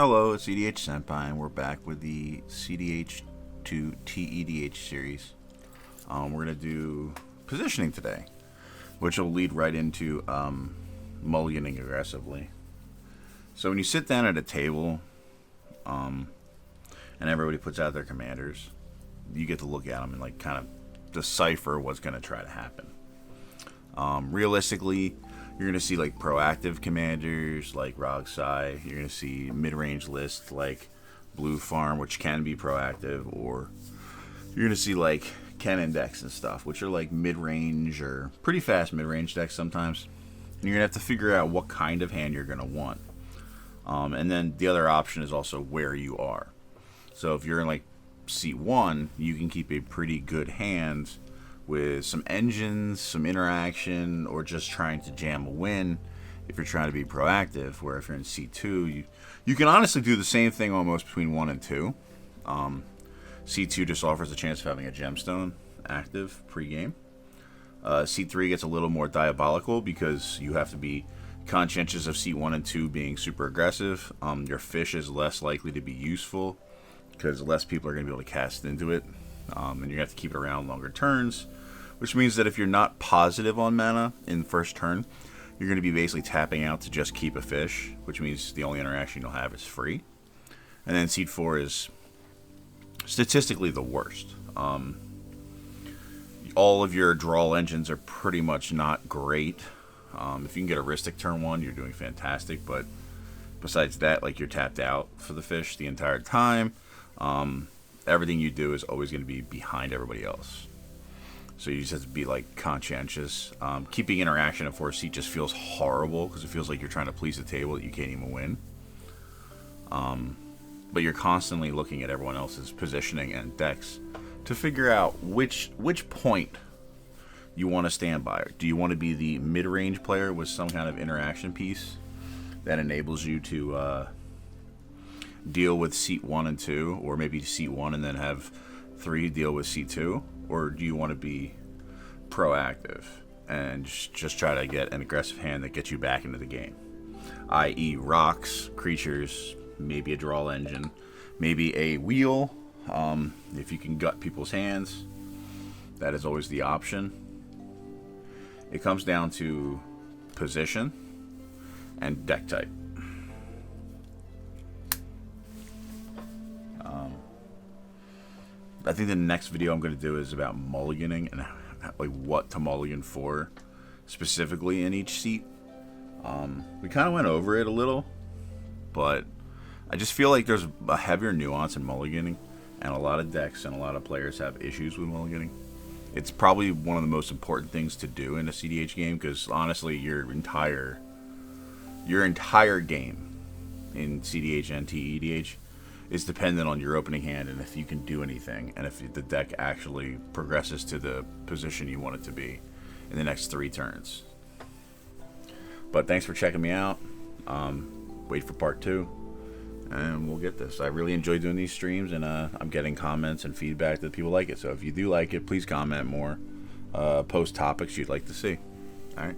Hello, it's cEDH Senpai, and we're back with the cEDH to tEDH series. We're going to do positioning today, which will lead right into mulliganing aggressively. So when you sit down at a table, and everybody puts out their commanders, you get to look at them and like kind of decipher what's going to try to happen. Realistically, you're going to see like proactive commanders like Rogsai. You're going to see mid-range lists like Blue Farm, which can be proactive, or you're going to see like cannon decks and stuff, which are like mid-range or pretty fast mid-range decks sometimes. And you're going to have to figure out what kind of hand you're going to want. And then the other option is also where you are. So if you're in like seat 1, you can keep a pretty good hand with some engines, some interaction, or just trying to jam a win if you're trying to be proactive. Where if you're in C2, you can honestly do the same thing almost between 1 and 2. C2 just offers a chance of having a gemstone active pre-game. C3 gets a little more diabolical because you have to be conscientious of seat 1 and 2 being super aggressive. Your fish is less likely to be useful because less people are going to be able to cast into it. And you're going to have to keep it around longer turns, which means that if you're not positive on mana in the first turn, you're going to be basically tapping out to just keep a fish, which means the only interaction you'll have is free. And then seat 4 is statistically the worst. All of your draw engines are pretty much not great. If you can get a Ristic turn 1, you're doing fantastic, but besides that, like, you're tapped out for the fish the entire time. Everything you do is always going to be behind everybody else. So you just have to be like conscientious. Keeping interaction at 4 seat just feels horrible because it feels like you're trying to please the table that you can't even win. But you're constantly looking at everyone else's positioning and decks to figure out which point you want to stand by. Do you want to be the mid-range player with some kind of interaction piece that enables you to deal with seat 1 and 2, or maybe seat 1 and then have 3 deal with seat 2? Or do you want to be proactive and just try to get an aggressive hand that gets you back into the game? I.e. rocks, creatures, maybe a draw engine, maybe a wheel. If you can gut people's hands, that is always the option. It comes down to position and deck type. I think the next video I'm going to do is about mulliganing and like what to mulligan for specifically in each seat. We kind of went over it a little, but I just feel like there's a heavier nuance in mulliganing, and a lot of decks and a lot of players have issues with mulliganing. It's probably one of the most important things to do in a cEDH game because honestly, your entire game in cEDH and tEDH is dependent on your opening hand and if you can do anything, and if the deck actually progresses to the position you want it to be in the next 3 turns. But thanks for checking me out. Wait for part 2, and we'll get this. I really enjoy doing these streams, and I'm getting comments and feedback that people like it. So if you do like it, please comment more. Post topics you'd like to see. All right.